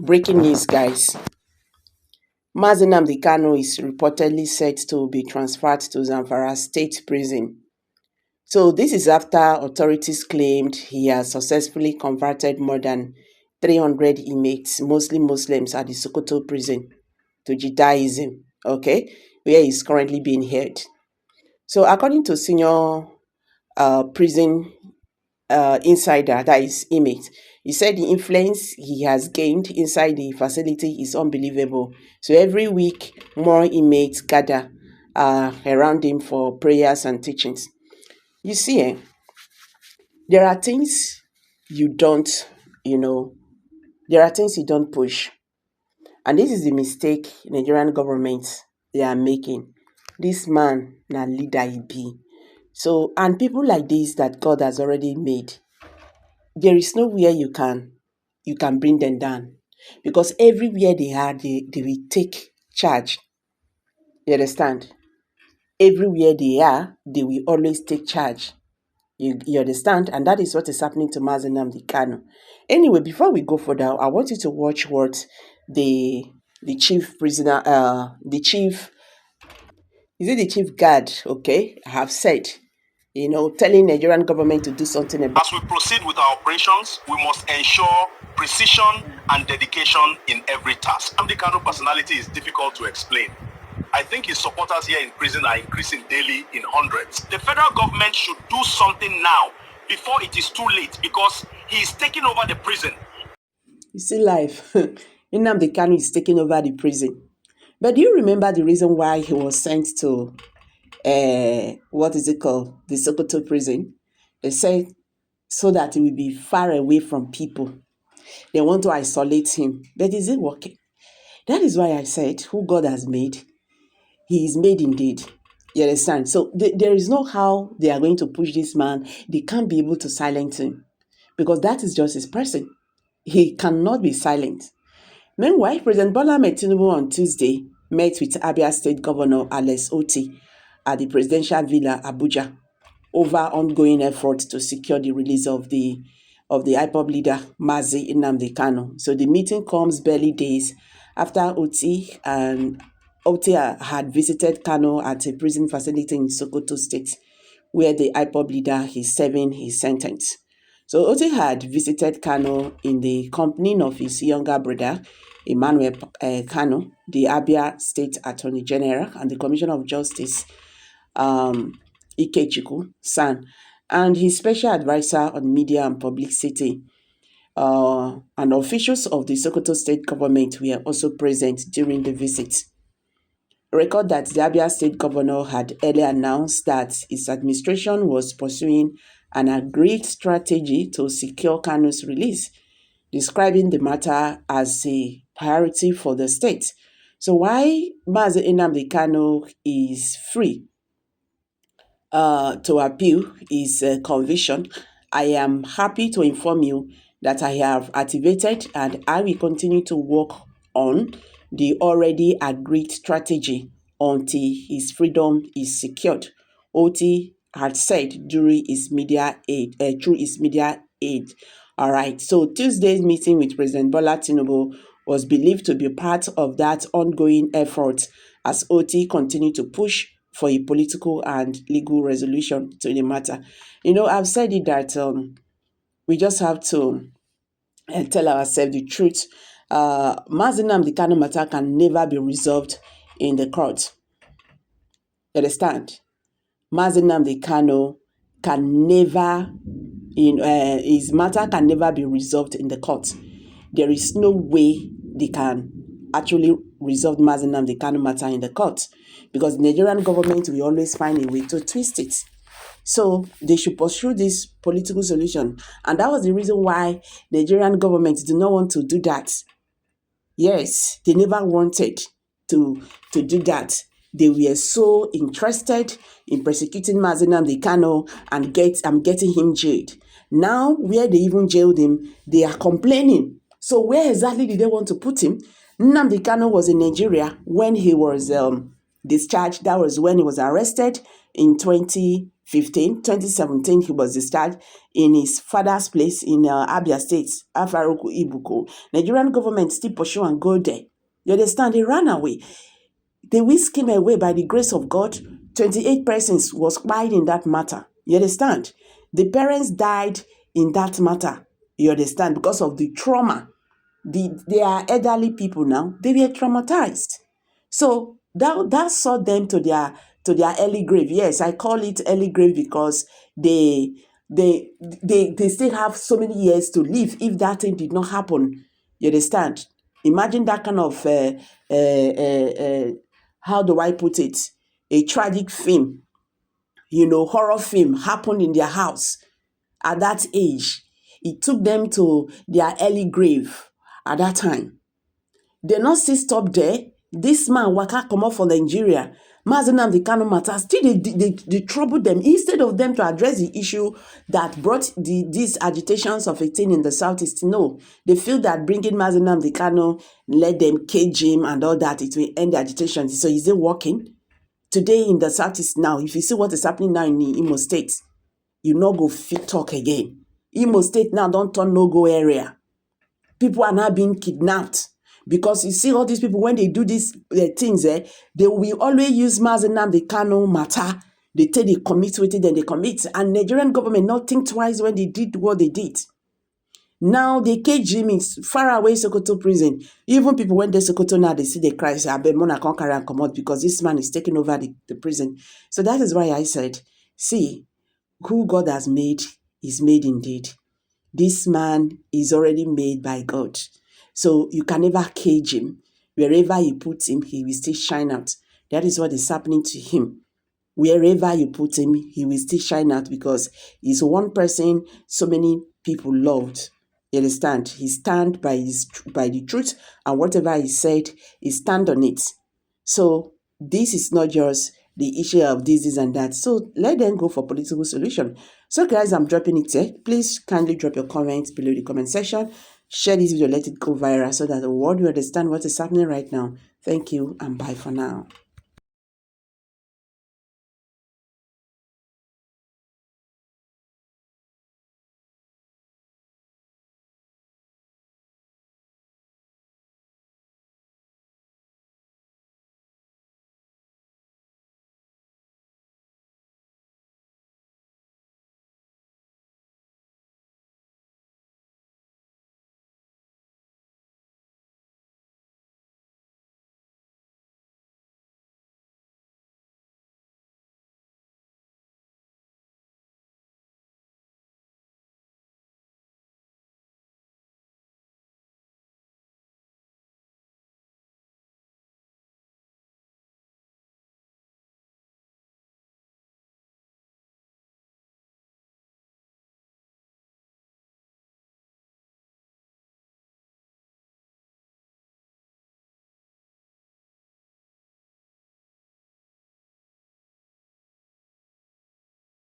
Breaking news, guys. Mazinamo Kanu is reportedly set to be transferred to Zamfara State Prison. So this is after authorities claimed he has successfully converted more than 300 inmates, mostly Muslims, at the Sokoto prison to Judaism, okay, where he's currently being held. So according to senior prison insider, that is inmate. He said the influence he has gained inside the facility is unbelievable. So every week, more inmates gather around him for prayers and teachings. You see, there are things you don't, you know, there are things you don't push. And this is the mistake Nigerian government they are making. This man, na leader he be. So, and people like this that God has already made, there is nowhere you can bring them down, because everywhere they are, they will take charge. You understand? Everywhere they are, they will always take charge. You understand? And that is what is happening to Mazinamo Kanu. Anyway, before we go further, I want you to watch what the the chief prisoner, the chief, is it the chief guard, okay, have said, telling Nigerian government to do something about. As we proceed with our operations, we must ensure precision and dedication in every task. Nnamdi Kanu personality is difficult to explain. I think his supporters here in prison are increasing daily in hundreds. The federal government should do something now before it is too late, because he is taking over the prison. You see life. Nnamdi Kanu is taking over the prison. But do you remember the reason why he was sent to what is it called? The Sokoto prison? They said so that he will be far away from people. They want to isolate him. But is it working? That is why I said, who God has made, he is made indeed. You understand? So there is no how they are going to push this man. They can't be able to silence him, because that is just his person. He cannot be silent. Meanwhile, President Bola Ahmed Tinubu on Tuesday met with Abia State Governor Alex Oti at the Presidential Villa, Abuja, over ongoing efforts to secure the release of the IPOB leader Mazi Kanu. So the meeting comes barely days after Oti had visited Kanu at a prison facility in Sokoto State, where the IPOB leader is serving his sentence. So Oti had visited Kanu in the company of his younger brother, Emmanuel Kanu, the Abia State Attorney General, and the Commissioner of Justice, Ikechukwu San, and his special advisor on media and publicity. And officials of the Sokoto state government were also present during the visit. Record that the Abia state governor had earlier announced that his administration was pursuing an agreed strategy to secure Kanu's release, describing the matter as a priority for the state. So while Mazi Nnamdi Kanu is free to appeal his conviction, I am happy to inform you that I have activated and I will continue to work on the already agreed strategy until his freedom is secured, Oti had said during his media aid, through his media aid. All right, so Tuesday's meeting with President Bola Tinubu was believed to be part of that ongoing effort as Oti continued to push for a political and legal resolution to the matter. I've said it that we just have to tell ourselves the truth. Mazinamo Kanu matter can never be resolved in the court. You understand? Mazinamo Kanu can never, his matter can never be resolved in the court. There is no way they can actually resolve Mazinamo Kanu matter in the court, because the Nigerian government will always find a way to twist it. So they should pursue this political solution. And that was the reason why Nigerian government did not want to do that. Yes, they never wanted to do that. They were so interested in persecuting Mazinamo Kanu and getting him jailed. Now, where they even jailed him, they are complaining. So where exactly did they want to put him? Nnamdi Kanu was in Nigeria when he was discharged. That was when he was arrested in 2015. 2017, he was discharged in his father's place in Abia State, Afaroku Ibuko. Nigerian government still pursue and go there. You understand? They ran away. They whisked him away by the grace of God. 28 persons was killed in that matter. You understand? The parents died in that matter. You understand? Because of the trauma. They are elderly people now. They were traumatized. So that saw them to their early grave. Yes, I call it early grave because they they still have so many years to live if that thing did not happen. You understand? Imagine that kind of how do I put it? A tragic film, horror film happened in their house at that age. It took them to their early grave at that time. They not still stop there. This man waka comot for Nigeria. Mazinamo the Kanu matter still they trouble them instead of them to address the issue that brought these agitations of 18 in the southeast. No, they feel that bringing Mazinamo the Kanu let them cage him and all that it will end the agitation. So is it working? Today in the southeast now, if you see what is happening now in Imo State, you no go fit talk again. Imo State now don't turn no-go area. People are now being kidnapped because you see all these people when they do these things, they will always use Mazinamo the Kanu matter. They take they commit with it, then they commit. And Nigerian government not think twice when they did what they did. Now they cage him in far away Sokoto prison. Even people when they Sokoto now, they see the cry, say, Abemona can't carry and come out because this man is taking over the prison. So that is why I said, see, who God has made is made indeed. This man is already made by God. So you can never cage him. Wherever you put him, he will still shine out. That is what is happening to him. Wherever you put him, he will still shine out because he's one person so many people loved. You understand? He stand by the truth, and whatever he said, he stand on it. So this is not just the issue of this and that. So let them go for political solution. So guys, I'm dropping it here. Please kindly drop your comments below the comment section. Share this video, let it go viral so that the world will understand what is happening right now. Thank you and bye for now.